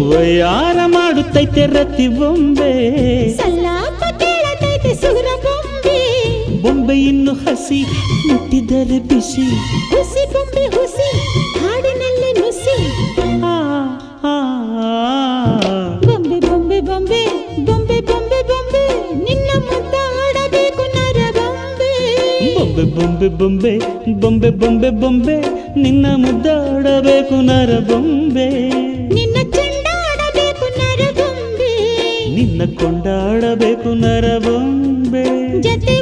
ವಯ್ಯಾರ ಮಾಡುತ್ತೈತೆ ರತಿ ಬೊಂಬೆ ಸಲ್ಲಾಪ ಕೇಳತೈತೆ ಸುರ ಬೊಂಬೆ ಬೊಂಬೆ ಇನ್ನು ಹಸಿ ಮುಟ್ಟಿದರೆ ಬಿಸಿ ಹುಸಿ ಬೊಂಬೆ ಹುಸಿ ಹಾಡಿನಲ್ಲಿ ನುಸಿ ಆ, ಆ, ಬೊಂಬೆ ಬೊಂಬೆ ಬೊಂಬೆ ಬೊಂಬೆ ಬೊಂಬೆ ಬೊಂಬೆ ನಿನ್ನ ಮುದ್ದಾಡಬೇಕು ನರ ಬೊಂಬೆ ಬೊಂಬೆ ಬೊಂಬೆ ಬೊಂಬೆ ಬೊಂಬೆ ಬೊಂಬೆ ಬೊಂಬೆ ನಿನ್ನ ಮುದ್ದಾಡಬೇಕು ನರ ಬೊಂಬೆ ನಿನ್ನ ಚೆಂಡಾಡಬೇಕು ನರ ಬೊಂಬೆ ನಿನ್ನ ಕೊಂಡಾಡಬೇಕು ನರ ಬೊಂಬೆ ಜತೆ